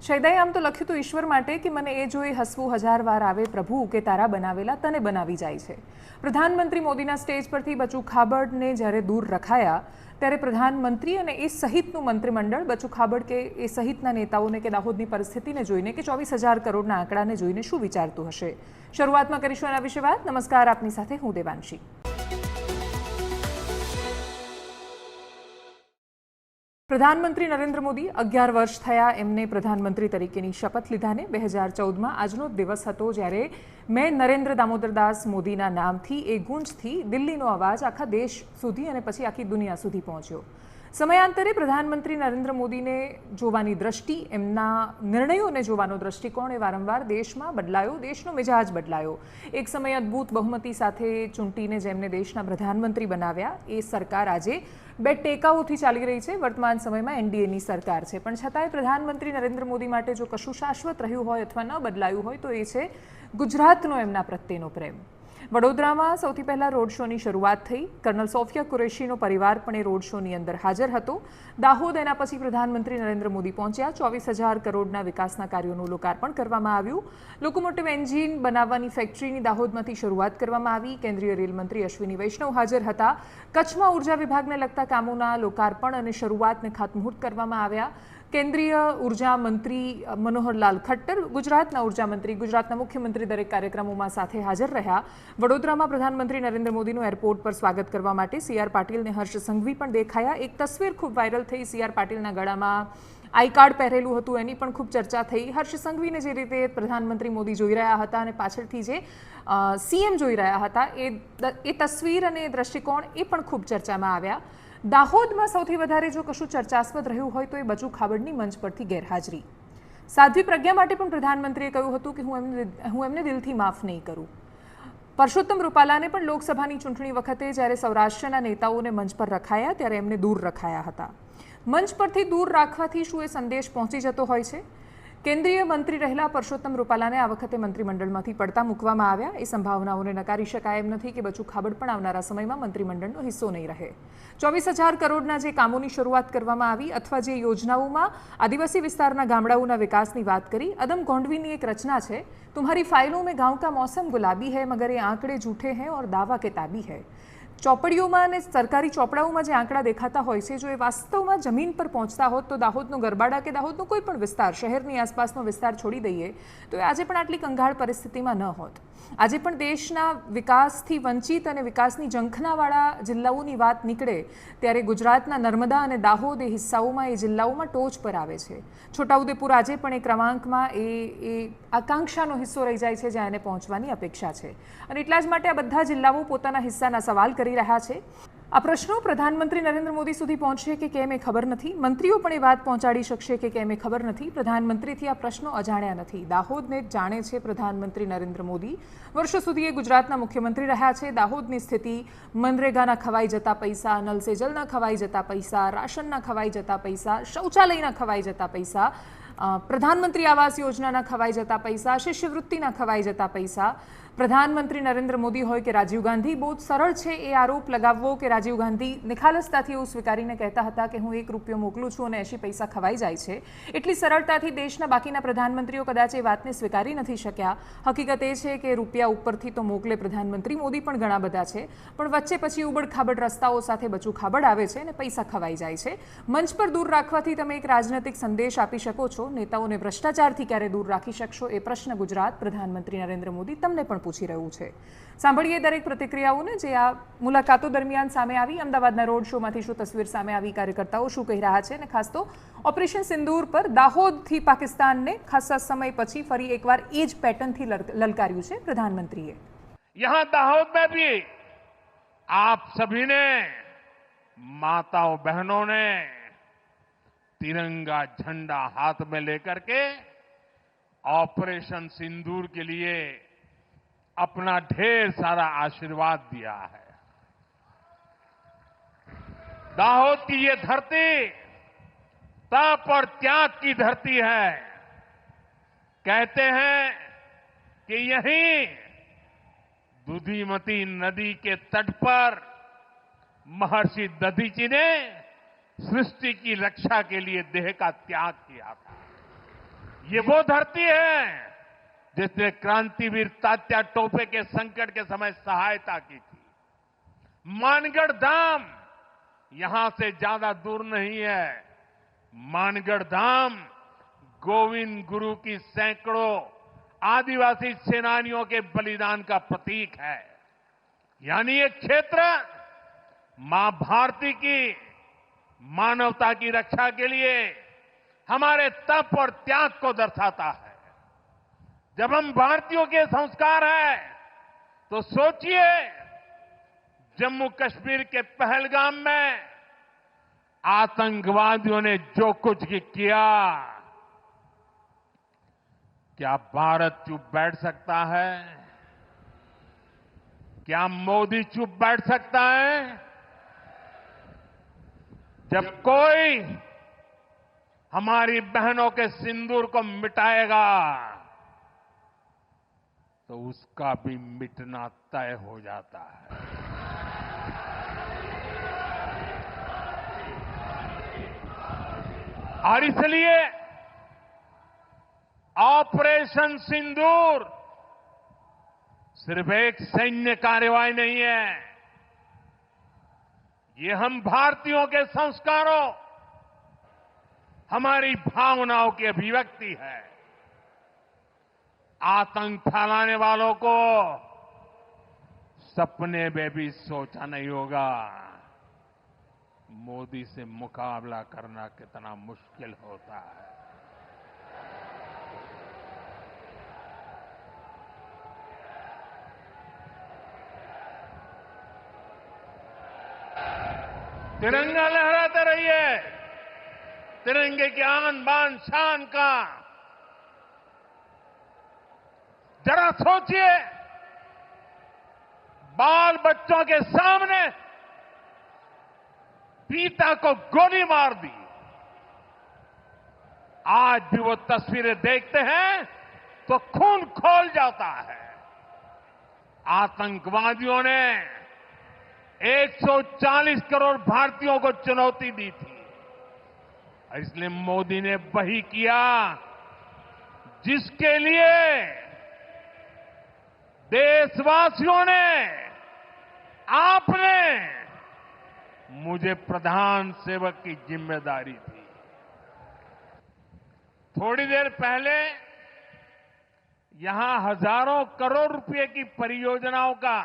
શૈદાએ આમ તો લખ્યું હતું ઈશ્વર માટે કે મને એ જોઈ હસવું 1000 વાર આવે પ્રભુ કે તારા બનાવેલા તને બનાવી જાય છે। પ્રધાનમંત્રી મોદીના સ્ટેજ પરથી બચુ ખાબડને જ્યારે દૂર રખાયા ત્યારે પ્રધાનમંત્રી અને એ સહિતનું મંત્રીમંડળ બચુ ખાબડ કે એ સહિતના નેતાઓને કે દાહોદની પરિસ્થિતિને જોઈને કે 24,000 કરોડના આંકડાને જોઈને શું વિચારતું હશે। શરૂઆતમાં કરીશું આના વિશે વાત। નમસ્કાર, આપની સાથે હું દેવાંશી। પ્રધાનમંત્રી નરેન્દ્ર મોદી 11 વર્ષ થયા એમને પ્રધાનમંત્રી તરીકેની શપથ લીધાને। 2014માં આજનો દિવસ હતો જ્યારે મેં નરેન્દ્ર દામોદરદાસ મોદીના નામથી એ ગુંજથી દિલ્હીનો અવાજ આખા દેશ સુધી અને પછી આખી દુનિયા સુધી પહોંચ્યો। સમયાંતરે પ્રધાનમંત્રી નરેન્દ્ર મોદીને જોવાની દ્રષ્ટિ, એમના નિર્ણયોને જોવાનો દૃષ્ટિકોણ એ વારંવાર દેશમાં બદલાયો, દેશનો મિજાજ બદલાયો। એક સમયે અદ્ભુત બહુમતી સાથે ચૂંટીને જેમને દેશના પ્રધાનમંત્રી બનાવ્યા એ સરકાર આજે બે ટેકાઓથી ચાલી રહી છે। વર્તમાન સમયમાં એનડીએની સરકાર છે, પણ છતાંય પ્રધાનમંત્રી નરેન્દ્ર મોદી માટે જો કશું શાશ્વત રહ્યું હોય અથવા ન બદલાયું હોય તો એ છે ગુજરાતનો એમના પ્રત્યેનો પ્રેમ। વડોદરામાં સૌથી પહેલાં રોડ શોની શરૂઆત થઈ। કર્નલ સોફિયા કુરેશીનો પરિવાર પણ એ રોડ શોની અંદર હાજર હતો। દાહોદ એના પછી પ્રધાનમંત્રી નરેન્દ્ર મોદી પહોંચ્યા। 24,000 કરોડના વિકાસના કાર્યોનું લોકાર્પણ કરવામાં આવ્યું। લોકોમોટિવ એન્જિન બનાવવાની ફેક્ટરીની દાહોદમાંથી શરૂઆત કરવામાં આવી। કેન્દ્રીય રેલ મંત્રી અશ્વિની વૈષ્ણવ હાજર હતા। કચ્છમાં ઉર્જા વિભાગને લગતા કામોના લોકાર્પણ અને શરૂઆતને ખાતમુહૂર્ત કરવામાં આવ્યા। કેન્દ્રીય ઉર્જા મંત્રી મનોહરલાલ ખટ્ટર, ગુજરાતના ઉર્જા મંત્રી, ગુજરાતના મુખ્યમંત્રી દરેક કાર્યક્રમોમાં સાથે હાજર રહ્યા। વડોદરામાં પ્રધાનમંત્રી નરેન્દ્ર મોદીનું એરપોર્ટ પર સ્વાગત કરવા માટે સીઆર પાટીલ અને હર્ષ સંઘવી પણ દેખાયા। એક તસવીર ખૂબ વાયરલ થઈ। સીઆર પાટીલના ગળામાં આઈ કાર્ડ પહેરેલું હતું, એની પણ ખૂબ ચર્ચા થઈ। હર્ષ સંઘવીને જે રીતે પ્રધાનમંત્રી મોદી જોઈ રહ્યા હતા અને પાછળથી જે સીએમ જોઈ રહ્યા હતા એ તસવીર અને એ દ્રષ્ટિકોણ એ પણ ખૂબ ચર્ચામાં આવ્યા। દાહોદમાં સૌથી વધારે જો કશું ચર્ચાસ્પદ રહ્યું હોય તો એ બચુ ખાબડની મંચ પરથી ગેરહાજરી। સાધ્વી પ્રજ્ઞા માટે પણ પ્રધાનમંત્રીએ કહ્યું હતું કે હું એમને દિલથી માફ નહીં કરું। પરસોત્તમ રૂપાલાને પણ લોકસભાની ચૂંટણી વખતે જ્યારે સૌરાષ્ટ્રના નેતાઓને મંચ પર રખાયા ત્યારે એમને દૂર રખાયા હતા। મંચ પરથી દૂર રાખવાથી શું એ સંદેશ પહોંચી જતો હોય છે? કેન્દ્રીય મંત્રી રહેલા પરસોત્તમ રૂપાલાને આ વખતે મંત્રીમંડળમાંથી પડતા મૂકવામાં આવ્યા। એ સંભાવનાઓને નકારી શકાય એમ નથી કે બચુ ખાબડ પણ આવનારા સમયમાં મંત્રીમંડળનો હિસ્સો નહીં રહે। 24,000 કરોડના જે કામોની શરૂઆત કરવામાં આવી અથવા જે યોજનાઓમાં આદિવાસી વિસ્તારના ગામડાઓના વિકાસની વાત કરી, અદમ ગોંડવીની એક રચના છે, तुम्हारी फाइलों में गांव का मौसम गुलाबी है मगर ये आंकड़े झूठे हैं और दावा किताबी है। ચોપડીઓમાં અને સરકારી ચોપડાઓમાં જે આંકડા દેખાતા હોય છે, જો એ વાસ્તવમાં જમીન પર પહોંચતા હોત તો દાહોદનો ગરબાડા કે દાહોદનો કોઈ પણ વિસ્તાર, શહેરની આસપાસનો વિસ્તાર છોડી દઈએ તો એ આજે પણ આટલી કંગાળ પરિસ્થિતિમાં ન હોત। આજે પણ દેશના વિકાસથી વંચિત અને વિકાસની ઝંખનાવાળા જિલ્લાઓની વાત નીકળે ત્યારે ગુજરાતના નર્મદા અને દાહોદ એ હિસ્સાઓમાં, એ જિલ્લાઓમાં ટોચ પર આવે છે। છોટાઉદેપુર આજે પણ એ ક્રમાંકમાં એ આકાંક્ષાનો હિસ્સો રહી જાય છે જ્યાં એને પહોંચવાની અપેક્ષા છે અને એટલા જ માટે આ બધા જિલ્લાઓ પોતાના હિસ્સાના સવાલ કરી રહ્યા છે। આ પ્રશ્નો પ્રધાનમંત્રી નરેન્દ્ર મોદી સુધી પહોંચશે કે કેમ એ ખબર નથી। મંત્રીઓ પણ એ વાત પહોંચાડી શકશે કે કેમ એ ખબર નથી। પ્રધાનમંત્રીથી આ પ્રશ્નો અજાણ્યા નથી। દાહોદને જાણે છે પ્રધાનમંત્રી નરેન્દ્ર મોદી। વર્ષો સુધી એ ગુજરાતના મુખ્યમંત્રી રહ્યા છે। દાહોદની સ્થિતિ, મનરેગાના ખવાઈ જતા પૈસા, નલ સે જલના ખવાઈ જતા પૈસા, રાશનના ખવાઈ જતા પૈસા, શૌચાલયના ખવાઈ જતા પૈસા, પ્રધાનમંત્રી આવાસ યોજનાના ખવાઈ જતા પૈસા, શિષ્યવૃત્તિના ખવાઈ જતા પૈસા। પ્રધાનમંત્રી નરેન્દ્ર મોદી હોય કે રાજીવ ગાંધી, બહુ સરળ છે એ આરોપ લગાવવો કે રાજીવ ગાંધી નિખાલસતાથી એવું સ્વીકારીને કહેતા હતા કે હું 1 રૂપિયો મોકલું છું અને 80 પૈસા ખવાઈ જાય છે। એટલી સરળતાથી દેશના બાકીના પ્રધાનમંત્રીઓ કદાચ એ વાતને સ્વીકારી નથી શક્યા। હકીકત એ છે કે રૂપિયા ઉપરથી તો મોકલે પ્રધાનમંત્રી મોદી પણ ઘણા બધા છે, પણ વચ્ચે પછી ઉબડ-ખાબડ રસ્તાઓ સાથે બચુ ખાબડ આવે છે અને પૈસા ખવાઈ જાય છે। મંચ પર દૂર રાખવાથી તમે એક રાજનૈતિક સંદેશ આપી શકો છો, નેતાઓને ભ્રષ્ટાચારથી ક્યારે દૂર રાખી શકશો એ પ્રશ્ન ગુજરાત પ્રધાનમંત્રી નરેન્દ્ર મોદી તમને પણ પૂછી રહ્યું છે। સાંભળીએ દરેક પ્રતિક્રિયાઓને જે આ મુલાકાતો દરમિયાન સામે આવી। અમદાવાદના રોડ શોમાંથી શું તસવીર સામે આવી, કાર્યકર્તાઓ શું કહી રહ્યા છે અને ખાસ તો ઓપરેશન સિંદૂર પર દાહોદથી પાકિસ્તાનને ખાસા સમય પછી ફરી એકવાર એ જ પેટર્નથી લલકાર્યું છે પ્રધાનમંત્રીએ। यहां दाहोद में भी आप सभी ने, माताओं बहनों ने तिरंगा झंडा हाथ में लेकर के ऑपरेशन सिंदूर के लिए अपना ढेर सारा आशीर्वाद दिया है। दाहोद की ये धरती तप और त्याग की धरती है। कहते हैं कि यहीं दुधीमती नदी के तट पर महर्षि दधीची ने सृष्टि की रक्षा के लिए देह का त्याग किया था। ये वो धरती है जिसने क्रांतिवीर तात्या टोपे के संकट के समय सहायता की थी। मानगढ़ धाम यहां से ज्यादा दूर नहीं है। मानगढ़ धाम गोविंद गुरु की सैकड़ों आदिवासी सेनानियों के बलिदान का प्रतीक है। यानी ये क्षेत्र मां भारती की मानवता की रक्षा के लिए हमारे तप और त्याग को दर्शाता है। जब हम भारतीयों के संस्कार हैं तो सोचिए, जम्मू कश्मीर के पहलगाम में आतंकवादियों ने जो कुछ किया, क्या भारत चुप बैठ सकता है? क्या मोदी चुप बैठ सकता है? जब कोई हमारी बहनों के सिंदूर को मिटाएगा तो उसका भी मिटना तय हो जाता है। और इसलिए ऑपरेशन सिंदूर सिर्फ एक सैन्य कार्रवाई नहीं है, ये हम भारतीयों के संस्कारों, हमारी भावनाओं की अभिव्यक्ति है। आतंक फैलाने वालों को सपने में भी सोचा नहीं होगा मोदी से मुकाबला करना कितना मुश्किल होता है। तिरंगा लहराते रहिए, तिरंगे की आन बान शान का जरा सोचिए, बाल बच्चों के सामने पिता को गोली मार दी। आज भी वो तस्वीरें देखते हैं तो खून खौल जाता है। आतंकवादियों ने 140 करोड़ भारतीयों को चुनौती दी थी, इसलिए मोदी ने वही किया जिसके लिए देशवासियों ने, आपने मुझे प्रधान सेवक की जिम्मेदारी दी। थोड़ी देर पहले यहां हजारों करोड़ रुपए की परियोजनाओं का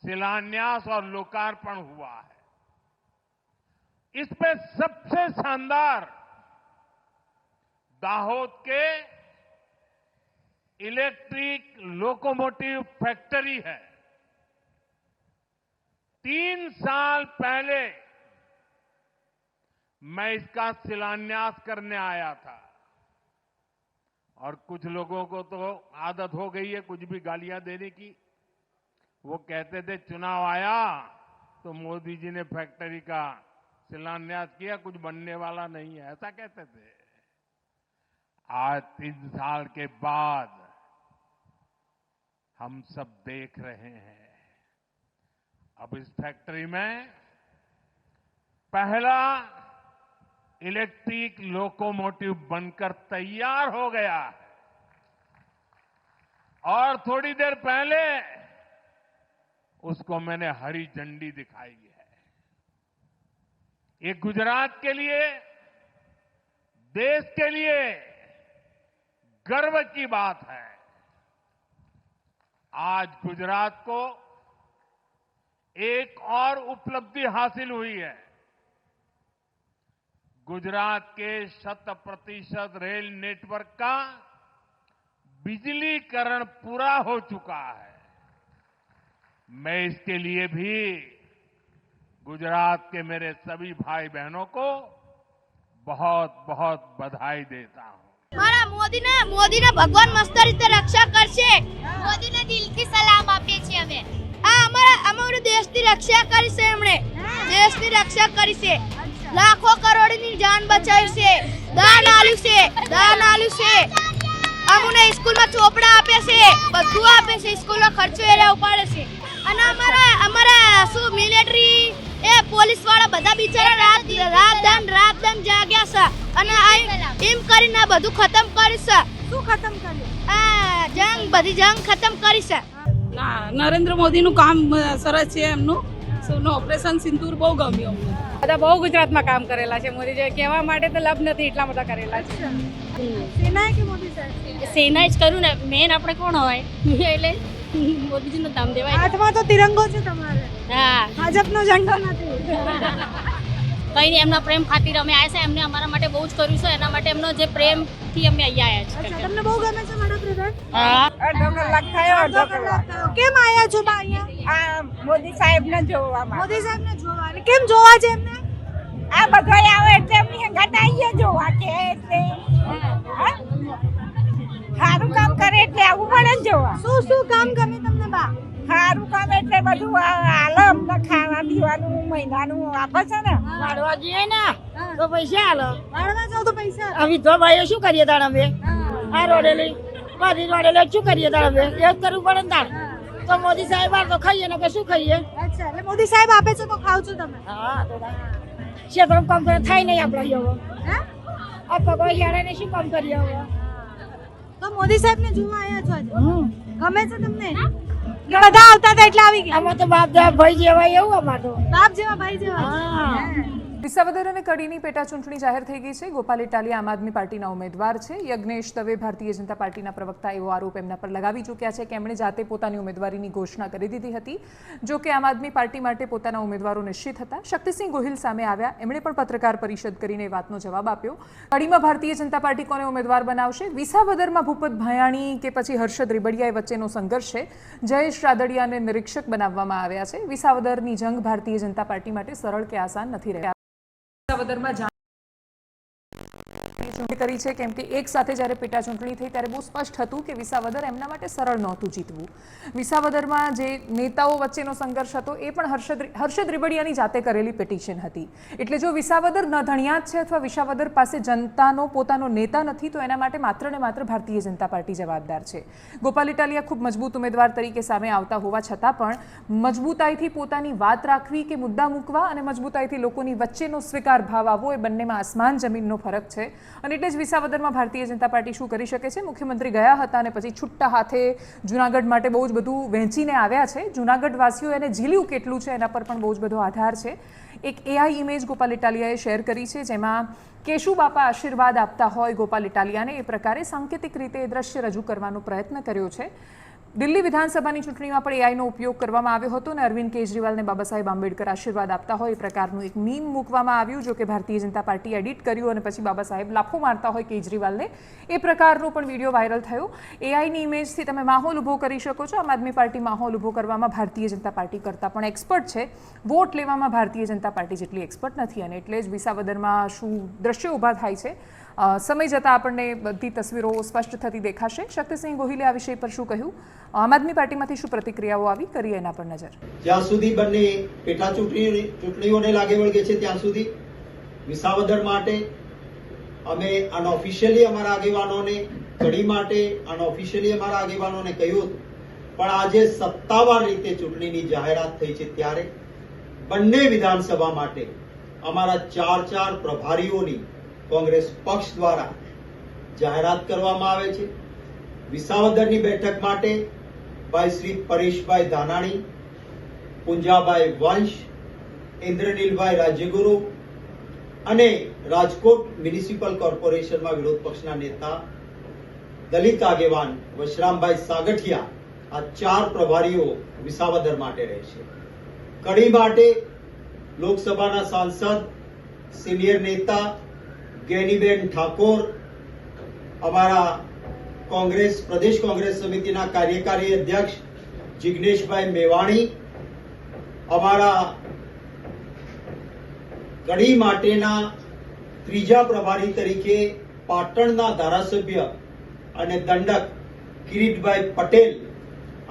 शिलान्यास और लोकार्पण हुआ है। इसमें सबसे शानदार दाहोद के इलेक्ट्रिक लोकोमोटिव फैक्ट्री है। 3 साल पहले मैं इसका शिलान्यास करने आया था और कुछ लोगों को तो आदत हो गई है कुछ भी गालियां देने की। वो कहते थे चुनाव आया तो मोदी जी ने फैक्ट्री का शिलान्यास किया, कुछ बनने वाला नहीं है, ऐसा कहते थे। आज 3 साल के बाद हम सब देख रहे हैं, अब इस फैक्ट्री में पहला इलेक्ट्रिक लोकोमोटिव बनकर तैयार हो गया है और थोड़ी देर पहले उसको मैंने हरी झंडी दिखाई है। ये गुजरात के लिए, देश के लिए गर्व की बात है। आज गुजरात को एक और उपलब्धि हासिल हुई है। गुजरात के 100% रेल नेटवर्क का बिजलीकरण पूरा हो चुका है। मैं इसके लिए भी गुजरात के मेरे सभी भाई बहनों को बहुत बहुत बधाई देता हूं। મારા મોદીને ભગવાન મસ્ત રીતે રક્ષા કરશે. મોદીને દિલથી સલામ આપીએ છીએ અમે. આ અમારું દેશની રક્ષા કરી છે એમણે. દેશની રક્ષા કરી છે. લાખો કરોડની જાન બચાવી છે. દાન આલ્યું છે. અમને સ્કૂલમાં ચોપડા આપે છે. બધું આપે છે. સ્કૂલનો ખર્ચો એરા ઉપાડે છે. અને અમારા શું મિલિટરી એ પોલીસ વાળા બધા બિચારા રાત જાગ્યા છે અને એમ કરીને આ બધું ખતમ કરી છે. શું ખતમ કર્યું? આ બધી જંગ ખતમ કરી છે. નરેન્દ્ર મોદીનું કામ સરસ છે. એમનું ઓપરેશન સિંદૂર બહુ ગમ્યું અમને. બધા બહુ ગુજરાતમાં કામ કરેલા છે મોદી જે કહેવા માટે તો લભ નથી એટલા બધા કરેલા છે. સેનાએ કે મોદી સાહેબ? સેનાએ જ કર્યું ને. મેન આપણે કોણ હોય એટલે મોદીજીનો દામ દેવાય. હાથમાં તો તિરંગો છે તમારે, હા, ભાજપનો ઝંડો નથી. કઈ નહીં, એમના પ્રેમ ખાतिर અમે આવ્યા છે. એમને અમારા માટે બહુ જ કર્યું છે. એના માટે એમનો જે પ્રેમથી અમે અહીંયા આવ્યા અચ્છા, છીએ. તમને બહુ ગમે છે વડાપ્રધાન? હા, અડધો કલાક થયો. અડધો કલાક કેમ આયા છો બા અહીંયા? આ મોદી સાહેબ ને જોવામાં. મોદી સાહેબને જોવા. અને કેમ જોવા છે એમને? આ બધા આવે એટલે એમની હંગાત આવીએ જોવા કે એટલે સારું કામ કરે એટલે આવું પડે ને જોવા. શું કામ ગમે તમને બા? સારું કામ એટલે બધું હાલે અમને ખાવા પીવાનું મહિનાનું આપે છે ને. વાળવા જઈએ ને તો પૈસા હાલો. વાળવા જાવ તો પૈસા આપે. હવે તો ભાઈઓ શું કરીએ તાણ અમે? આ રોડેલી બધી રોડેલી શું કરીએ તાણ અમે? એ જ કરવું પડે ને તાણ. તો મોદી સાહેબ આ તો ખાઈએ ને કે શું ખાઈએ? અચ્છા, એટલે મોદી સાહેબ આપે છે તો ખાવ છો તમે? હા, તો ક્ષેત્રમાં કામ કરે થાય નહીં આપણે હવે. હે? આ પગો હેરાને શું કામ કરીએ હવે? તો મોદી સાહેબને જોવા આયા છો આજે? ગમે છે તમને? બધા આવતા હતા એટલે આવી ગયા. આમાં તો બાપ દાદા ભાઈ જેવા એવું અમાર તો. બાપ જેવા ભાઈ જેવા. હા. વિસાવદર અને કડીની પેટા ચૂંટણી જાહેર થઈ ગઈ છે. ગોપાલ ઇટાલિયા આમ આદમી પાર્ટીના ઉમેદવાર છે. યજ્ઞેશ દવે ભારતીય જનતા પાર્ટીના પ્રવક્તા એવો આરોપ એમના પર લગાવી ચૂક્યા છે કે એમણે જાતે પોતાની ઉમેદવારીની ઘોષણા કરી દીધી હતી. જો કે આમ આદમી પાર્ટી માટે પોતાના ઉમેદવારો નિશ્ચિત હતા. શક્તિસિંહ ગોહિલ સામે આવ્યા. એમણે પણ પત્રકાર પરિષદ કરીને વાતનો જવાબ આપ્યો. કડીમાં ભારતીય જનતા પાર્ટી કોને ઉમેદવાર બનાવશે? વિસાવદરમાં ભૂપત ભાયાણી કે પછી હર્ષદ રીબડિયા વચ્ચેનો સંઘર્ષ છે. જયેશ રાદડિયાને નિરીક્ષક બનાવવામાં આવ્યા છે. વિસાવદરની જંગ ભારતીય જનતા પાર્ટી માટે સરળ કે આસાન નથી રહ્યા. વિસાવદરમાં ચૂંટણી કરી છે કેમ કે એક સાથે જ્યારે પેટા ચૂંટણી થઈ ત્યારે બહુ સ્પષ્ટ હતું કે વિસાવદર એમના માટે સરળ નહોતું જીતવું. વિસાવદરમાં જે નેતાઓ વચ્ચેનો સંઘર્ષ હતો એ પણ હર્ષદ રીબડિયાની જાતે કરેલી પિટિશન હતી. એટલે જો વિસાવદર ન ધણિયાત છે અથવા વિસાવદર પાસે જનતાનો પોતાનો નેતા નથી તો એના માટે માત્ર ને માત્ર ભારતીય જનતા પાર્ટી જવાબદાર છે. ગોપાલ ઇટાલિયા ખૂબ મજબૂત ઉમેદવાર તરીકે સામે આવતા હોવા છતાં પણ મજબૂતાઈથી પોતાની વાત રાખવી કે મુદ્દા મૂકવા અને મજબૂતાઈથી લોકોની વચ્ચેનો સ્વીકાર ભાવ આવવો એ બંનેમાં આસમાન જમીનનો ફરક છે. અને એટલે જ વિસાવદરમાં ભારતીય જનતા પાર્ટી શું કરી શકે છે? મુખ્યમંત્રી ગયા હતા અને પછી છૂટા હાથે જૂનાગઢ માટે બહુ જ બધું વહેંચીને આવ્યા છે. જૂનાગઢ વાસીઓ એને ઝીલ્યું કેટલું છે એના પર પણ બહુ જ બધો આધાર છે. એક એઆઈ ઇમેજ ગોપાલ ઇટાલિયાએ શેર કરી છે જેમાં કેશુ બાપા આશીર્વાદ આપતા હોય ગોપાલ ઇટાલિયાને એ પ્રકારે સાંકેતિક રીતે એ દ્રશ્ય રજૂ કરવાનો પ્રયત્ન કર્યો છે. દિલ્હી વિધાનસભાની ચૂંટણીમાં પણ એઆઈનો ઉપયોગ કરવામાં આવ્યો હતો અને અરવિંદ કેજરીવાલને બાબા સાહેબ આંબેડકર આશીર્વાદ આપતા હોય એ પ્રકારનું એક મીમ મૂકવામાં આવ્યું. જો કે ભારતીય જનતા પાર્ટી એડિટ કર્યું અને પછી બાબા સાહેબ લાફો મારતા હોય કેજરીવાલને એ પ્રકારનો પણ વિડીયો વાયરલ થયો. એઆઈની ઇમેજથી તમે માહોલ ઊભો કરી શકો છો. આમ આદમી પાર્ટી માહોલ ઊભો કરવામાં ભારતીય જનતા પાર્ટી કરતાં પણ એક્સપર્ટ છે. વોટ લેવામાં ભારતીય જનતા પાર્ટી જેટલી એક્સપર્ટ નથી અને એટલે જ વિસાવદરમાં શું દ્રશ્યો ઊભા થાય છે સમય જતાં આપણને બધી તસવીરો સ્પષ્ટ થતી દેખાશે. શક્તિસિંહ ગોહિલે આ વિષય પર શું કહ્યું? આમ આદમી પાર્ટીમાંથી શું પ્રતિક્રિયાઓ આવી? કરીએ એના પર નજર. જ્યાં સુધી બંને પેટા ચૂંટણીઓને લાગે વળગે છે ત્યાં સુધી વિસાવદર માટે અમે અનઓફિશિયલી અમારા આગેવાનોને, કડી માટે અનઓફિશિયલી અમારા આગેવાનોને કહ્યું હતું. પણ આજે સત્તાવાર રીતે ચૂંટણીની જાહેરાત થઈ છે ત્યારે બંને વિધાનસભા માટે અમારા 4 પ્રભારીઓની કોંગ્રેસ પક્ષ દ્વારા જાહેરાત કરવામાં આવે છે. વિસાવદરની બેઠક માટે ભાઈ શ્રી પરેશભાઈ ધાનાણી, પુંજાભાઈ વંશ, ઇન્દ્રનીલભાઈ રાજ્યગુરુ અને રાજકોટ મ્યુનિસિપલ કોર્પોરેશનમાં વિરોધ પક્ષના નેતા દલિત આગેવાન વશરામભાઈ સાગઠિયા આ 4 પ્રભારીઓ વિસાવદર માટે રહેશે. કડી માટે લોકસભાના સાંસદ, સિનિયર નેતા ગેનીબેન ઠાકોર, અમારા પ્રદેશ કોંગ્રેસ સમિતિના કાર્યકારી અધ્યક્ષ જિગ્નેશભાઈ મેવાણી, અમારા કડી માટેના 3જા પ્રભારી તરીકે પાટણના ધારાસભ્ય અને દંડક કિરીટભાઈ પટેલ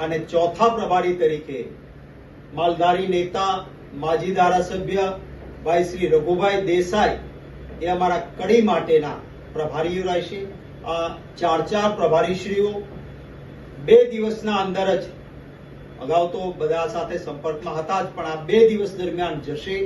અને 4થા પ્રભારી તરીકે માલધારી નેતા માજી ધારાસભ્ય ભાઈ શ્રી રઘુભાઈ દેસાઈ એ અમારા કડી માટેના પ્રભારીઓ રહેશે. આ 4 પ્રભારીશ્રીઓ 2 દિવસના અંદર જ અગાઉ તો બધા સાથે સંપર્કમાં હતા જ, પણ આ 2 દિવસ દરમિયાન જશે,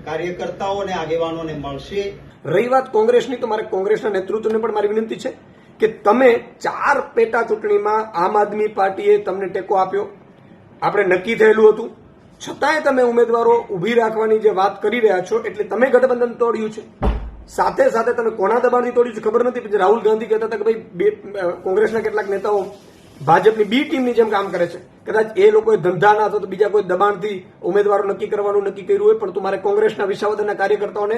કાર્યકર્તાઓ અને આગેવાનોને મળશે. રહી વાત કોંગ્રેસની, તો મારે કોંગ્રેસના નેતૃત્વને પણ મારી વિનંતી છે કે તમે 4 પેટા ચૂંટણીમાં આમ આદમી પાર્ટીએ તમને ટેકો આપ્યો, આપણે નક્કી થયેલું હતું, છતાંય તમે ઉમેદવારો ઉભી રાખવાની જે વાત કરી રહ્યા છો, એટલે તમે ગઠબંધન તોડ્યું છે. સાથે સાથે તમે કોના દબાણથી તોડ્યું છે ખબર નથી, રાહુલ ગાંધી કહેતા હતા કે ભાઈ કોંગ્રેસના કેટલાક નેતાઓ ભાજપની બી ટીમની જેમ કામ કરે છે, કદાચ એ લોકોએ ધંધા ના તો બીજા કોઈ દબાણથી ઉમેદવારો નક્કી કરવાનું નક્કી કર્યું હોય, પણ તમારે કોંગ્રેસના વિસાવદરના કાર્યકર્તાઓને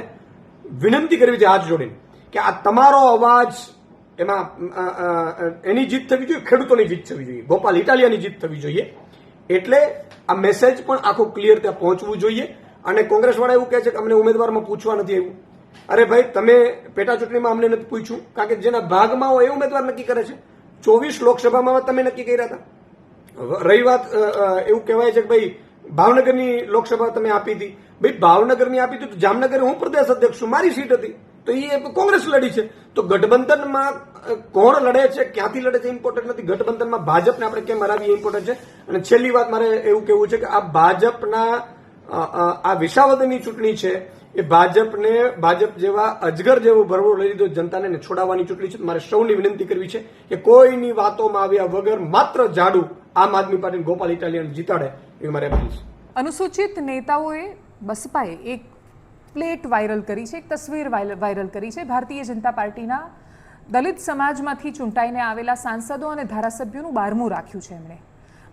વિનંતી કરવી છે હાથ જોડીને કે આ તમારો અવાજ, એમાં એની જીત થવી જોઈએ, ખેડૂતોની જીત થવી જોઈએ, ગોપાલ ઇટાલિયાની જીત થવી જોઈએ. એટલે આ મેસેજ પણ આખો ક્લિયર ત્યાં પહોંચવું જોઈએ. અને કોંગ્રેસવાળા એવું કહે છે કે અમને ઉમેદવારમાં પૂછવા નથી આવ્યું. અરે ભાઈ, તમે પેટા ચૂંટણીમાં અમને નથી પૂછ્યું, કારણ કે જેના ભાગમાં હોય એ ઉમેદવાર નક્કી કરે છે. 24 લોકસભામાં તમે નક્કી કર્યા હતા. રહી વાત, એવું કહેવાય છે કે ભાઈ ભાવનગરની લોકસભા તમે આપી હતી, ભાઈ ભાવનગરની આપી હતી તો જામનગર હું પ્રદેશ અધ્યક્ષ છું, મારી સીટ હતી, તો એ કોંગ્રેસ લડી છે. તો ગઠબંધનમાં કોણ લડે છે, ક્યાંથી લડે છે ઇમ્પોર્ટન્ટ નથી, ગઠબંધનમાં ભાજપને આપણે કેમ હરાવીએ ઇમ્પોર્ટન્ટ છે. અને છેલ્લી વાત મારે એવું કહેવું છે કે આ ભાજપના આ વિસાવદરની ચૂંટણી છે, એ ભાજપ જેવા અજગર જેવો ભરવો લઈ લીધો જનતાને છોડાવવાની ચૂંટણી છે. મારે સૌની વિનંતી કરવી છે કે કોઈની વાતોમાં આવ્યા વગર માત્ર ઝાડુ આમ આદમી પાર્ટી ગોપાલ ઇટાલિયન જીતાડે, એ મારે અપીલ છે. અનુસૂચિત નેતાઓએ બસપાએ એક પ્લેટ વાયરલ કરી છે, એક તસવીર વાયરલ કરી છે. ભારતીય જનતા પાર્ટીના દલિત સમાજમાંથી ચૂંટાઈને આવેલા સાંસદો અને ધારાસભ્યોનું 12મું રાખ્યું છે. એમણે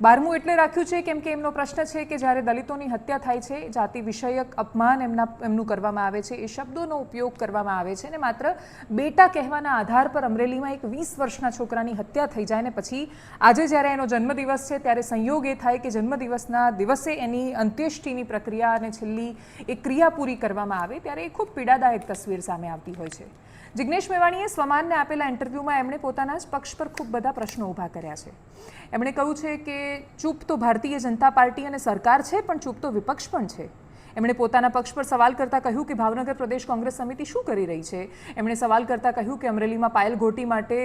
12મું એટલે રાખ્યું છે કેમ કે એમનો પ્રશ્ન છે કે જ્યારે દલિતોની હત્યા થાય છે, જાતિ વિષયક અપમાન એમનું કરવામાં આવે છે, એ શબ્દોનો ઉપયોગ કરવામાં આવે છે, અને માત્ર બેટા કહેવાના આધાર પર અમરેલીમાં એક 20 વર્ષના છોકરાની હત્યા થઈ જાય ને પછી આજે જ્યારે એનો જન્મદિવસ છે ત્યારે સંયોગ એ થાય કે જન્મદિવસના દિવસે એની અંત્યેષ્ટિની પ્રક્રિયા અને છેલ્લી એક ક્રિયા પૂરી કરવામાં આવે, ત્યારે એ ખૂબ પીડાદાયક તસવીર સામે આવતી હોય છે. જિગ્નેશ મેવાણીએ સ્વમાનને આપેલા ઇન્ટરવ્યૂમાં એમણે પોતાના જ પક્ષ પર ખૂબ બધા પ્રશ્નો ઊભા કર્યા છે. એમણે કહ્યું છે કે ચૂપ તો ભારતીય જનતા પાર્ટી અને સરકાર છે, પણ ચૂપ તો વિપક્ષ પણ છે. એમણે પોતાના પક્ષ પર સવાલ કરતા કહ્યું કે ભાવનગર પ્રદેશ કોંગ્રેસ સમિતિ શું કરી રહી છે. એમણે સવાલ કરતા કહ્યું કે અમરેલીમાં પાયલ ઘોટી માટે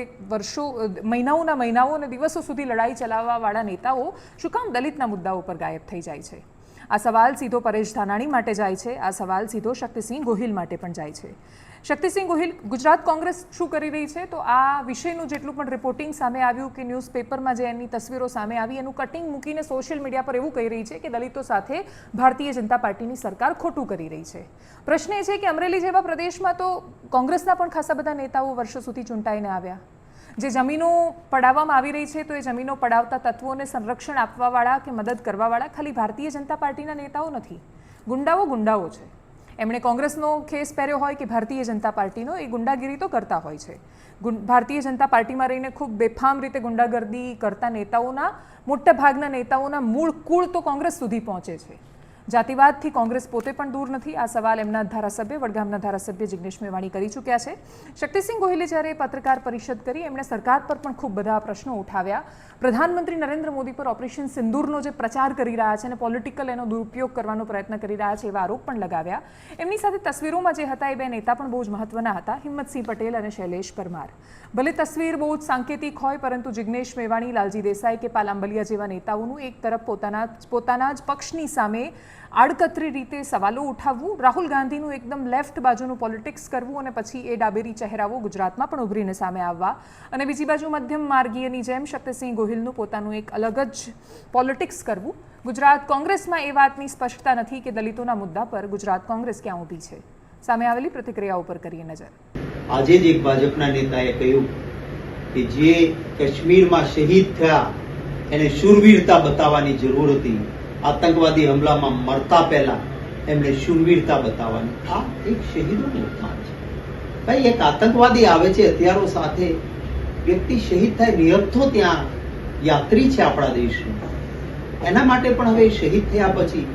મહિનાઓ અને દિવસો સુધી લડાઈ ચલાવવાવાળા નેતાઓ શું કામ દલિતના મુદ્દાઓ પર ગાયબ થઈ જાય છે. આ સવાલ સીધો પરેશ ધાનાણી માટે જાય છે, આ સવાલ સીધો શક્તિસિંહ ગોહિલ માટે પણ જાય છે. શક્તિસિંહ ગોહિલ, ગુજરાત કોંગ્રેસ શું કરી રહી છે, તો આ વિષયનું જેટલું પણ રિપોર્ટિંગ સામે આવ્યું કે ન્યૂઝપેપરમાં જે એની તસવીરો સામે આવી, એનું કટિંગ મૂકીને સોશિયલ મીડિયા પર એવું કહી રહી છે કે દલિતો સાથે ભારતીય જનતા પાર્ટીની સરકાર ખોટું કરી રહી છે. પ્રશ્ન એ છે કે અમરેલી જેવા પ્રદેશમાં તો કોંગ્રેસના પણ ખાસા બધા નેતાઓ વર્ષો સુધી ચૂંટાઈને આવ્યા. જે જમીનો પડાવવામાં આવી રહી છે, તો એ જમીનો પડાવતા તત્વોને સંરક્ષણ આપવાવાળા કે મદદ કરવાવાળા ખાલી ભારતીય જનતા પાર્ટીના નેતાઓ નથી, ગુંડાઓ છે. એમણે કોંગ્રેસનો ખેસ પહેર્યો હોય કે ભારતીય જનતા પાર્ટીનો, એ ગુંડાગીરી તો કરતા હોય છે. ભારતીય જનતા પાર્ટીમાં રહીને ખૂબ બેફામ રીતે ગુંડાગર્દી કરતા નેતાઓના, મોટા ભાગના નેતાઓના મૂળ કુળ તો કોંગ્રેસ સુધી પહોંચે છે. જાતિવાદથી કોંગ્રેસ પોતે પણ દૂર નથી. આ સવાલ એમના ધારાસભ્ય, વડગામના ધારાસભ્ય જિગ્નેશ મેવાણી કરી ચૂક્યા છે. શક્તિસિંહ ગોહિલે જ્યારે પત્રકાર પરિષદ કરી, એમણે સરકાર પર પણ ખૂબ બધા પ્રશ્નો ઉઠાવ્યા. પ્રધાનમંત્રી નરેન્દ્ર મોદી પર ઓપરેશન સિંદૂરનો જે પ્રચાર કરી રહ્યા છે અને પોલિટિકલ એનો દુરુપયોગ કરવાનો પ્રયત્ન કરી રહ્યા છે, એવા આરોપ પણ લગાવ્યા. એમની સાથે તસવીરોમાં જે હતા એ બે નેતા પણ બહુ જ મહત્વના હતા, હિંમતસિંહ પટેલ અને શૈલેષ પરમાર. ભલે તસવીર બહુ જ સાંકેતિક હોય, પરંતુ જિગ્નેશ મેવાણી, લાલજી દેસાઈ કે પાલાંબલિયા જેવા નેતાઓનું એક તરફ પોતાના જ પક્ષની સામે આડકતરી રીતે સવાલો ઉઠાવવું, રાહુલ ગાંધીનું એકદમ લેફ્ટ બાજુનું પોલિટિક્સ કરવું અને પછી એ ડાબેરી ચહેરાઓ ગુજરાતમાં પણ ઉભરીને સામે આવવા, અને બીજી બાજુ મધ્યમ માર્ગીયની જેમ શક્તિસિંહ ગોહિલનું પોતાનું એક અલગ જ પોલિટિક્સ કરવું. ગુજરાત કોંગ્રેસમાં એ વાતની સ્પષ્ટતા નથી કે દલિતોના મુદ્દા પર ગુજરાત કોંગ્રેસ ક્યાં ઊભી છે. સામે આવેલી પ્રતિક્રિયાઓ પર કરીએ નજર. આજે જ એક ભાજપના નેતાએ કહ્યું કે જે કાશ્મીરમાં શહીદ થયા એને શૂરવીરતા બતાવવાની જરૂર હતી. આતંકવાદી હુમલામાં મરતા પહેલા એમણે શૂરવીરતા બતાવવાની. આ એક શહીદોનું અપમાન છે. ભાઈ, એક આતંકવાદી આવે છે હથિયારો સાથે, વ્યક્તિ શહીદ થાય, નિહત ત્યાં યાત્રી છે આપણા દેશનો, એના માટે પણ હવે શહીદ થયા પછી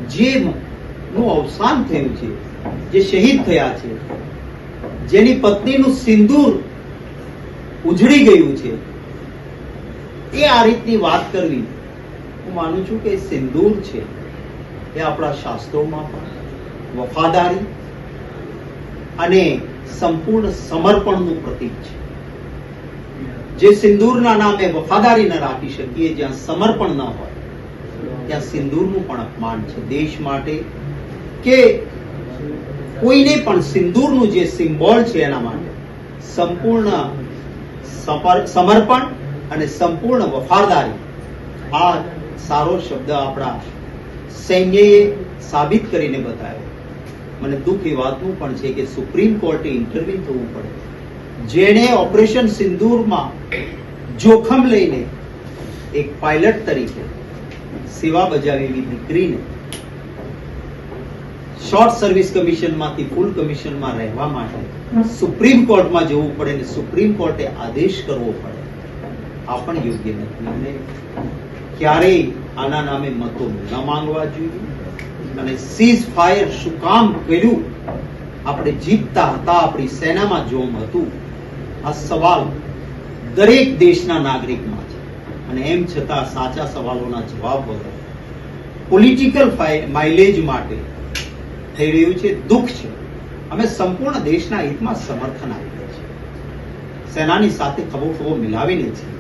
જેનું અવસાન થયું છે, જે શહીદ થયા છે, જેની પત્નીનું સિંદૂર ઉજળી ગયું છે, એ આ રીતની વાત કરવી, હું માનું છું કે સિંદૂર છે એ આપણા શાસ્ત્રોમાં પણ વફાદારી અને સંપૂર્ણ સમર્પણનું પ્રતીક છે. જે સિંદૂરના નામે વફાદારી ન રાખી શકીએ, જ્યાં સમર્પણ ન હોય, ત્યાં સિંદૂરનું પણ અપમાન છે દેશ માટે કે કોઈને પણ સિંદૂરનું જે સિમ્બોલ છે એના માટે સંપૂર્ણ સમર્પણ અને સંપૂર્ણ વફાદારી આ સારો શબ્દ આપણા સૈન્યએ સાબિત કરીને બતાવ્યો. મને દુઃખ એ વાતનું પણ છે કે સુપ્રીમ કોર્ટે ઇન્ટરવ્યુ થવું પડે. જેણે ઓપરેશન સિંદૂરમાં જોખમ લઈને એક પાયલટ તરીકે સેવા બજાવેલી દીકરીને શોર્ટ સર્વિસ કમિશનમાંથી ફૂલ કમિશનમાં રહેવા માટે સુપ્રીમ કોર્ટમાં જવું પડે ને સુપ્રીમ કોર્ટે આદેશ કરવો પડે આ પણ યોગ્ય નથી. અને ક્યારેય આના નામે મતો ન માંગવા જોઈએ. અને સીઝ ફાયર શું કામ કર્યું? આપણે જીતતા હતા, આપણી સેનામાં જોમ હતું. આ સવાલ દરેક દેશના નાગરિકમાં છે અને એમ છતાં સાચા સવાલોના જવાબ વગર પોલિટિકલ માઇલેજ માટે થઈ રહ્યું છે. દુઃખ છે. અમે સંપૂર્ણ દેશના હિતમાં સમર્થન આપીએ છીએ, સેનાની સાથે ખભો મિલાવીને છીએ,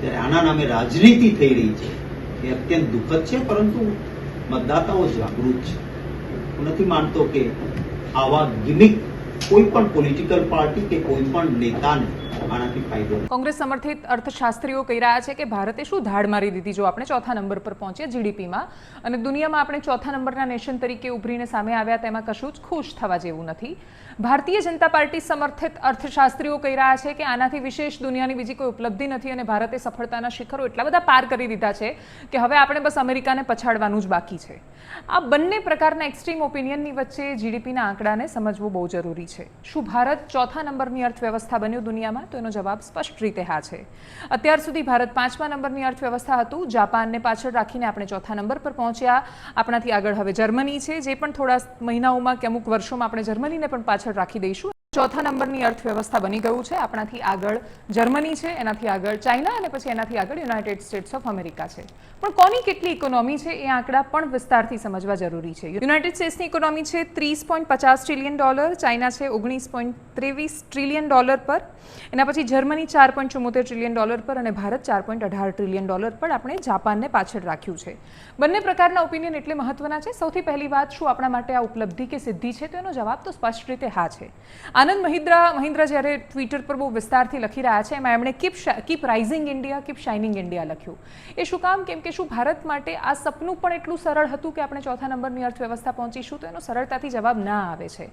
ત્યારે આના નામે રાજનીતિ થઈ રહી છે એ અત્યંત દુઃખદ છે. પરંતુ મતદાતાઓ જાગૃત છે. હું નથી માનતો કે આવા ગિમિક કોઈ પણ પોલિટિકલ પાર્ટી કે કોઈ પણ નેતાને આનાથી ફાયદો. કોંગ્રેસ સમર્થિત અર્થશાસ્ત્રીઓ કહી રહ્યા છે કે ભારતે શું ધાડ મારી દીધી જો આપણે ચોથા નંબર પર પહોંચ્યા જીડીપીમાં, અને દુનિયામાં આપણે ચોથા નંબરના નેશન તરીકે ઉભરીને સામે આવ્યા તેમાં કશું જ ખુશ થવા જેવું નથી. ભારતીય જનતા પાર્ટી સમર્થિત અર્થશાસ્ત્રીઓ કહી રહ્યા છે કે આનાથી વિશેષ દુનિયાની બીજી કોઈ ઉપલબ્ધિ નથી અને ભારતે સફળતાના શિખરો એટલા બધા પાર કરી દીધા છે કે હવે આપણે બસ અમેરિકાને પછાડવાનું જ બાકી છે. આ બંને પ્રકારના એક્સ્ટ્રીમ ઓપિનિયનની વચ્ચે જીડીપીના આંકડાને સમજવું બહુ જરૂરી છે. શું ભારત ચોથા નંબરની અર્થવ્યવસ્થા બન્યું દુનિયામાં? તો એનો જવાબ સ્પષ્ટ રીતે હા છે. અત્યાર સુધી ભારત 5મા નંબરની અર્થવ્યવસ્થા હતું. જાપાનને પાછળ રાખીને આપણે ચોથા નંબર પર પહોંચ્યા. આપણાથી આગળ હવે જર્મની છે, જે પણ થોડા મહિનાઓમાં કે અમુક વર્ષોમાં આપણે જર્મનીને પણ પાછળ રાખી દઈશું. ચોથા નંબરની અર્થવ્યવસ્થા બની ગયું છે. આપણાથી આગળ જર્મની છે, એનાથી આગળ ચાઇના અને પછી એનાથી આગળ યુનાઇટેડ સ્ટેટ્સ ઓફ અમેરિકા છે. પણ કોની કેટલી ઇકોનોમી છે એ આંકડા પણ વિસ્તારથી સમજવા જરૂરી છે. યુનાઇટેડ સ્ટેટ્સની ઇકોનોમી છે $30.50 ટ્રિલિયન, ચાઇના છે $19.23 ટ્રિલિયન પર, એના પછી જર્મની $4.74 ટ્રિલિયન પર અને ભારત $4.18 ટ્રિલિયન પર. આપણે જાપાનને પાછળ રાખ્યું છે. બંને પ્રકારના ઓપિનિયન એટલે મહત્વના છે. સૌથી પહેલી વાત, શું આપણા માટે આ ઉપલબ્ધિ કે સિદ્ધિ છે? તો એનો જવાબ તો સ્પષ્ટ રીતે હા છે. આનંદ મહિન્દ્રા જ્યારે ટ્વિટર પર બહુ વિસ્તારથી લખી રહ્યા છે, એમાં એમણે keep rising India, keep shining India લખ્યું. એ શું કામ? કેમ કે શું ભારત માટે આ સપનું પણ એટલું સરળ હતું કે આપણે ચોથા નંબરની અર્થવ્યવસ્થા પહોંચીશું? તો એનો સરળતાથી જવાબ ના આવે છે.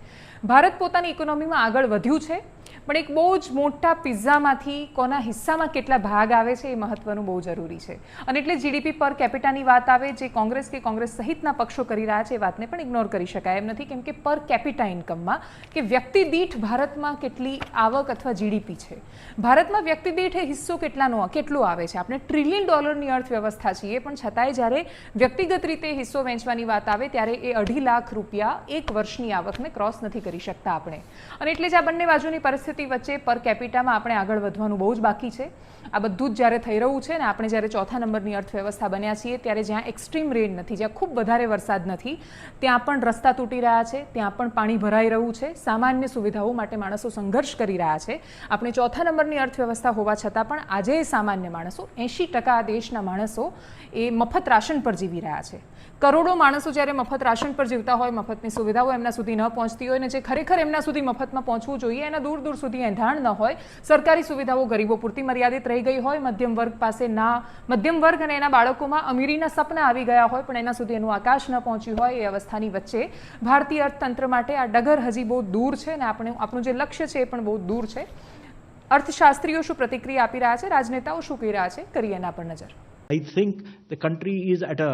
ભારત પોતાની ઇકોનોમીમાં આગળ વધ્યું છે, પણ એક બહુ જ મોટા પિઝામાંથી કોના હિસ્સામાં કેટલા ભાગ આવે છે એ મહત્વનું બહુ જરૂરી છે. અને એટલે જીડીપી પર કેપિટાની વાત આવે, જે કોંગ્રેસ કે કોંગ્રેસ સહિતના પક્ષો કરી રહ્યા છે, એ વાતને પણ ઇગ્નોર કરી શકાય એમ નથી. કેમ કે પર કેપિટા ઇન્કમમાં કે વ્યક્તિ દીઠ ભારતમાં કેટલી આવક અથવા જીડીપી છે, ભારતમાં વ્યક્તિ દીઠ એ હિસ્સો કેટલો આવે છે. આપણે $1 ટ્રિલિયન અર્થવ્યવસ્થા છીએ, પણ છતાંય જ્યારે વ્યક્તિગત રીતે હિસ્સો વેચવાની વાત આવે ત્યારે એ $2.5 લાખ એક વર્ષની આવકને ક્રોસ નથી કરી શકતા આપણે. અને એટલે જ આ બંને બાજુની પરિસ્થિતિ વચ્ચે પર કેપિટામાં આપણે આગળ વધવાનું બહુ જ બાકી છે. આ બધું જ જ્યારે થઈ રહ્યું છે ને આપણે જ્યારે ચોથા નંબરની અર્થવ્યવસ્થા બન્યા છીએ, ત્યારે જ્યાં એક્સ્ટ્રીમ રેન નથી, જ્યાં ખૂબ વધારે વરસાદ નથી, ત્યાં પણ રસ્તા તૂટી રહ્યા છે, ત્યાં પણ પાણી ભરાઈ રહ્યું છે, સામાન્ય સુવિધાઓ માટે માણસો સંઘર્ષ કરી રહ્યા છે. આપણે ચોથા નંબરની અર્થવ્યવસ્થા હોવા છતાં પણ આજે સામાન્ય માણસો 80% દેશના માણસો એ મફત રાશન પર જીવી રહ્યા છે. કરોડો માણસો જ્યારે મફત રાશન પર જીવતા હોય, મફતની સુવિધાઓ એમના સુધી ન પહોંચતી હોય, અને જે ખરેખર એમના સુધી મફતમાં પહોંચવું જોઈએ એના દૂર દૂર સુધી એંધાણ ન હોય, સરકારી સુવિધાઓ ગરીબો પૂરતી મર્યાદિત રહી ગઈ હોય, મધ્યમ વર્ગ પાસે મધ્યમ વર્ગ અને એના બાળકોમાં અમીરીના સપના આવી ગયા હોય, પણ એના સુધી એનું આકાશ ન પહોંચ્યું હોય, એ અવસ્થાની વચ્ચે ભારતીય અર્થતંત્ર માટે આ ડગર હજી બહુ દૂર છે અને આપણું જે લક્ષ્ય છે એ પણ બહુ દૂર છે. અર્થશાસ્ત્રીઓ શું પ્રતિક્રિયા આપી રહ્યા છે, રાજનેતાઓ શું કહી રહ્યા છે, કરીએ એના પર નજર. I think the country is at a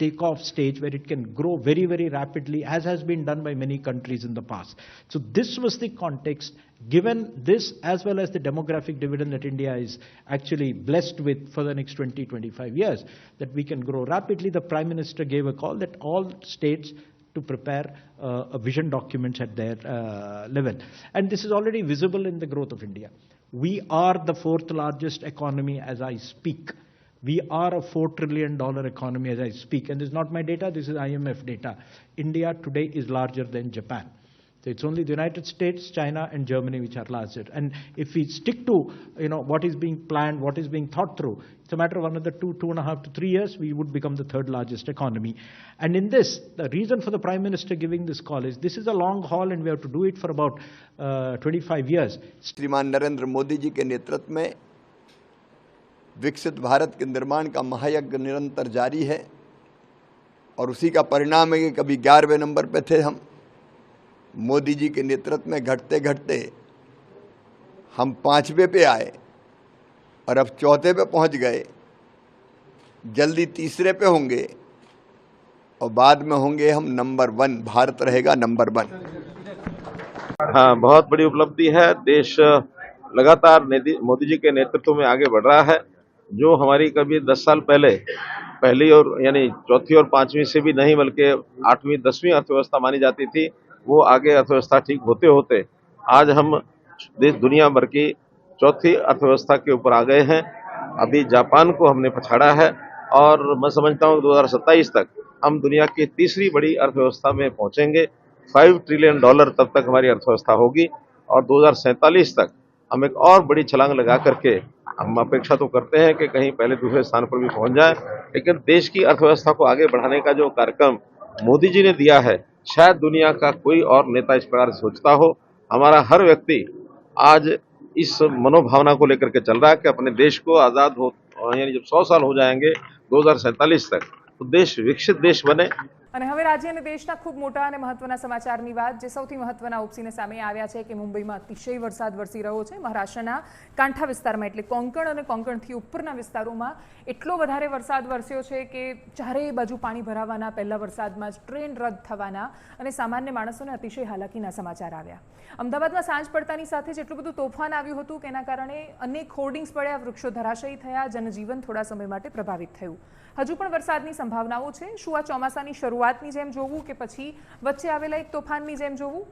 takeoff stage where it can grow very, very rapidly, as has been done by many countries in the past. So this was the context. Given this, as well as the demographic dividend that India is actually blessed with for the next 20-25 years, that we can grow rapidly, the Prime Minister gave a call that all states to prepare a vision document at their level. And this is already visible in the growth of India. We are the 4th largest economy as I speak. We are a $4 trillion economy as I speak. And this is not my data, this is IMF data. India today is larger than Japan. So it's only the United States, China, and Germany which are larger. And if we stick to what is being planned, what is being thought through, it's a matter of another 2.5 to 3 years, we would become the third largest economy. And in this, the reason for the Prime Minister giving this call is this is a long haul, and we have to do it for about 25 years. श्रीमान नरेंद्र मोदी जी के नेतृत्व में विकसित भारत के निर्माण का महायज्ञ निरंतर जारी है और उसी का परिणाम है कि कभी 11वें नंबर पे थे हम, मोदी जी के नेतृत्व में घटते घटते हम 5वें पे आए और अब 4थे पे पहुंच गए, जल्दी 3रे पे होंगे और बाद में होंगे हम नंबर 1, भारत रहेगा नंबर 1। हाँ, बहुत बड़ी उपलब्धि है। देश लगातार मोदी जी के नेतृत्व में आगे बढ़ रहा है। जो हमारी कभी 10 साल पहले पहली और यानी चौथी और 5वीं से भी नहीं बल्कि 8वीं 10वीं अर्थव्यवस्था मानी जाती थी, वो आगे अर्थव्यवस्था ठीक होते होते आज हम दुनिया भर की चौथी अर्थव्यवस्था के ऊपर आ गए हैं। अभी जापान को हमने पछाड़ा है और मैं समझता हूँ 2027 तक हम दुनिया की तीसरी बड़ी अर्थव्यवस्था में पहुंचेंगे। $5 ट्रिलियन तब तक हमारी अर्थव्यवस्था होगी और 2047 तक हम एक और बड़ी छलांग लगा करके हम अपेक्षा तो करते हैं कि कहीं पहले दूसरे स्थान पर भी पहुंच जाए। लेकिन देश की अर्थव्यवस्था को आगे बढ़ाने का जो कार्यक्रम मोदी जी ने दिया है, शायद दुनिया का कोई और नेता इस प्रकार सोचता हो। हमारा हर व्यक्ति आज इस मनोभावना को लेकर के चल रहा है कि अपने देश को आजाद हो, यानी जब 100 साल हो जाएंगे 2047 तक, तो देश विकसित देश बने। અને હવે રાજ્ય અને દેશના ખૂબ મોટા અને મહત્વના સમાચારની વાત, જે સૌથી મહત્વના ઉપસીને સામે આવ્યા છે કે મુંબઈમાં અતિશય વરસાદ વરસી રહ્યો છે। મહારાષ્ટ્રના કાંઠા વિસ્તારમાં એટલે કોંકણ અને કોંકણથી ઉપરના વિસ્તારોમાં એટલો વધારે વરસાદ વરસ્યો છે કે ચારેય બાજુ પાણી ભરાવાના, પહેલા વરસાદમાં જ ટ્રેન રદ થવાના અને સામાન્ય માણસોને અતિશય હાલાકીના સમાચાર આવ્યા। અમદાવાદમાં સાંજ પડતાની સાથે જ એટલું બધું તોફાન આવ્યું હતું કે એના કારણે અનેક હોર્ડિંગ્સ પડ્યા, વૃક્ષો ધરાશયી થયા, જનજીવન થોડા સમય માટે પ્રભાવિત થયું। હજુ પણ વરસાદની સંભાવનાઓ છે। શું આ ચોમાસાની શરૂઆતની જેમ જોવું કે પછી વચ્ચે આવેલા એક તોફાનની જેમ જોવું?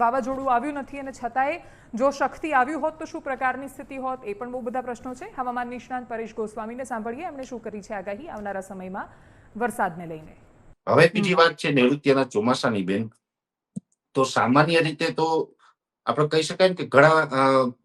વાવાઝોડું આવ્યું નથી અને છતાંય જો શક્તિ આવ્યું હોત તો શું પ્રકારની સ્થિતિ હોત? એ પણ બહુ બધા પ્રશ્નો છે। હવામાન નિષ્ણાંત પરેશ ગોસ્વામીને સાંભળીએ, એમણે શું કરી છે આગાહી આવનારા સમયમાં વરસાદને લઈને। હવે બીજી વાત છે નૈઋત્યના ચોમાસાની બેન, તો સામાન્ય રીતે તો આપણે કહી શકાય ને કે ઘણા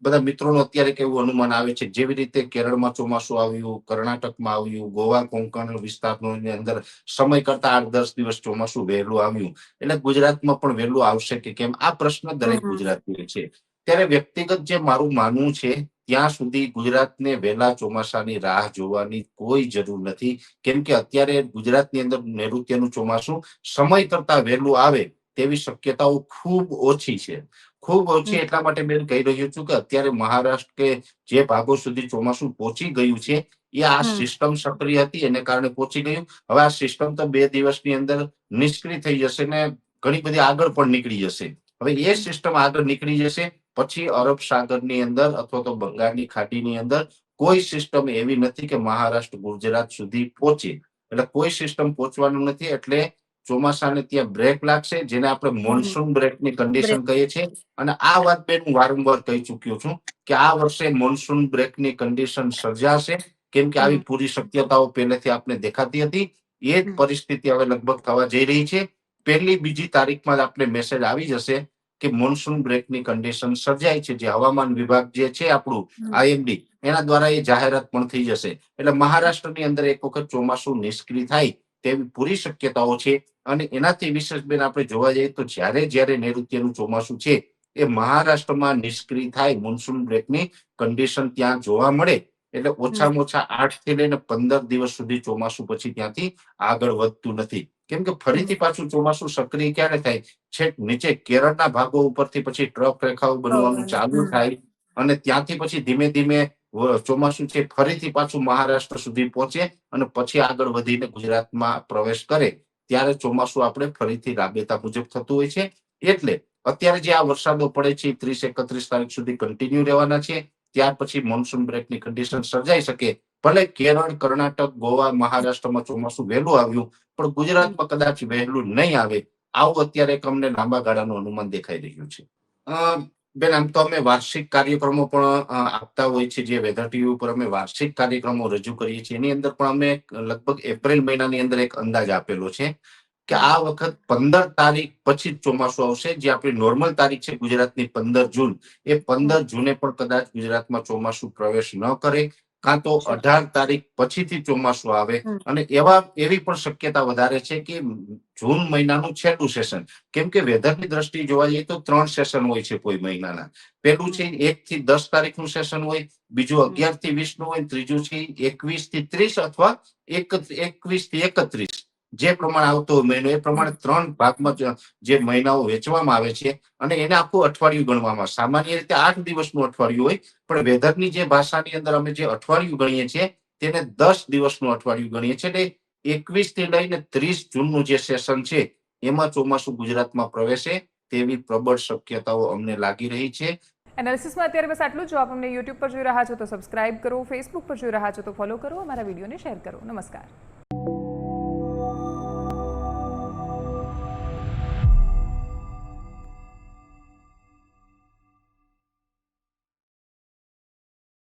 બધા મિત્રોનો અત્યારે કેવું અનુમાન આવે છે, જેવી રીતે કેરળમાં ચોમાસું આવ્યું, કર્ણાટકમાં આવ્યું, ગોવા કોંકણ વિસ્તારની અંદર સમય કરતા 8-10 દિવસ ચોમાસું વહેલું આવ્યું, એટલે ગુજરાતમાં પણ વહેલું આવશે કે કેમ, આ પ્રશ્ન દરેક ગુજરાતી છે। ત્યારે વ્યક્તિગત જે મારું માનવું છે, ત્યાં સુધી ગુજરાતને વહેલા ચોમાસાની રાહ જોવાની કોઈ જરૂર નથી, કેમ કે અત્યારે ગુજરાતની અંદર નૈઋત્યનું ચોમાસું સમય કરતા વહેલું આવે તેવી શક્યતાઓ ખૂબ ઓછી છે। ખૂબ ઓછી એટલા માટે બેન કહી રહ્યો છું કે અત્યારે મહારાષ્ટ્ર કે જે ભાગો સુધી ચોમાસું પહોંચી ગયું છે એ આ સિસ્ટમ સક્રિય હતી એને કારણે પહોંચી ગયું। હવે આ સિસ્ટમ તો 2 દિવસની અંદર નિષ્ક્રિય થઈ જશે ને ઘણી બધી આગળ પણ નીકળી જશે। હવે એ સિસ્ટમ આગળ નીકળી જશે પછી અરબ સાગરની અંદર અથવા તો બંગાળની ખાડીની અંદર કોઈ સિસ્ટમ એવી નથી કે મહારાષ્ટ્ર ગુજરાત સુધી પહોંચે, એટલે કોઈ સિસ્ટમ પહોંચવાનું નથી। એટલે ચોમાસાને ત્યાં બ્રેક લાગશે, જેને આપણે મોન્સૂન બ્રેકની કન્ડિશન કહીએ છીએ। અને આ વાત બેન હું વારંવાર કહી ચૂક્યો છું કે આ વર્ષે મોન્સૂન બ્રેકની કન્ડિશન સર્જાશે, કેમ કે આવી પૂરી શક્યતાઓ પહેલેથી આપણે દેખાતી હતી। એ જ પરિસ્થિતિ હવે લગભગ થવા જઈ રહી છે। 1-2 તારીખમાં જ આપણે મેસેજ આવી જશે કે મોન્સૂન બ્રેકની કન્ડિશન સર્જાય છે, જે હવામાન વિભાગ જે છે આપણું IMD એના દ્વારા એ જાહેરાત પણ થઈ જશે। એટલે મહારાષ્ટ્રની અંદર એક વખત ચોમાસું નિષ્ક્રિય થાય તેવી પૂરી શક્યતાઓ છે। અને એનાથી વિશેષ બેન આપણે જોવા જઈએ તો જ્યારે નૈઋત્યનું ચોમાસું છે એ મહારાષ્ટ્રમાં નિષ્ક્રિય થાય, મોન્સૂન બ્રેકની કન્ડિશન ત્યાં જોવા મળે, એટલે ઓછામાં ઓછા 8 થી લઈને 15 દિવસ સુધી ચોમાસું પછી ત્યાંથી આગળ વધતું નથી। કેમ કે ફરીથી પાછું ચોમાસું સક્રિય ક્યારે થાય, છેક નીચે કેરળના ભાગો ઉપરથી પછી ટ્રફ રેખાઓ બનવાનું ચાલુ થાય અને ત્યાંથી પછી ધીમે ધીમે ચોમાસું છે ફરીથી પાછું મહારાષ્ટ્ર સુધી પહોંચે અને પછી આગળ વધીને ગુજરાતમાં પ્રવેશ કરે, ત્યારે ચોમાસું આપણે ફરીથી રાબેતા મુજબ થતું હોય છે। એટલે અત્યારે જે આ વરસાદો પડે છે 30-31 તારીખ સુધી કન્ટિન્યુ રહેવાના છે, ત્યાર પછી મોન્સૂન બ્રેકની કન્ડિશન સર્જાઈ શકે। ભલે કેરળ, કર્ણાટક, ગોવા, મહારાષ્ટ્રમાં ચોમાસું વહેલું આવ્યું પણ ગુજરાતમાં કદાચ વહેલું નહીં આવે, આવું અત્યારે એક અમને લાંબા ગાળાનું અનુમાન દેખાઈ રહ્યું છે। બેન આમ તો અમે વાર્ષિક કાર્યક્રમો પણ આપતા હોય છે, જે વેધર ટીવી ઉપર અમે વાર્ષિક કાર્યક્રમો રજૂ કરીએ છીએ, એની અંદર પણ અમે લગભગ એપ્રિલ મહિનાની અંદર એક અંદાજ આપેલો છે કે આ વખત 15 તારીખ પછી જ ચોમાસું આવશે. જે આપણી નોર્મલ તારીખ છે ગુજરાતની 15 જૂન, એ 15 જૂને પણ કદાચ ગુજરાતમાં ચોમાસું પ્રવેશ ન કરે, કાં તો 18 તારીખ પછીથી ચોમાસું આવે. અને એવી પણ શક્યતા વધારે છે કે જૂન મહિનાનું છેલ્લું સેશન, કેમ કે વેધરની દ્રષ્ટિએ જોવા જઈએ તો 3 સેશન હોય છે કોઈ મહિનાના. પહેલું છે 1 થી 10 તારીખનું સેશન હોય, બીજું 11 થી 20 નું હોય, ત્રીજું છે 21 થી 30 અથવા 21 થી 31, જે પ્રમાણે આવતો હોય મહિનો, એ પ્રમાણે 3 ભાગમાં જે મહિનાઓ વેચવામાં આવે છે અને એને આખું અઠવાડિયું ગણવામાં. સામાન્ય રીતે 8 દિવસનું અઠવાડિયું હોય, પણ વેધરની જે ભાષાની અંદર અમે જે અઠવાડિયું ગણીએ છીએ તેને 10 દિવસનું અઠવાડિયું ગણીએ છીએ. એટલે 21 થી લઈને 30 જૂનનું જે સેશન છે એમાં ચોમાસું ગુજરાતમાં પ્રવેશે તેવી પ્રબળ શક્યતાઓ અમને લાગી રહી છે. એનાલિસિસમાં અત્યારે બસ આટલું જ. જો આપ અમને યુટ્યુબ પર જોઈ રહ્યા છો તો સબસ્ક્રાઇબ કરો, ફેસબુક પર જોઈ રહ્યા છો તો ફોલો કરો, અમારા વિડીયોને શેર કરો. નમસ્કાર.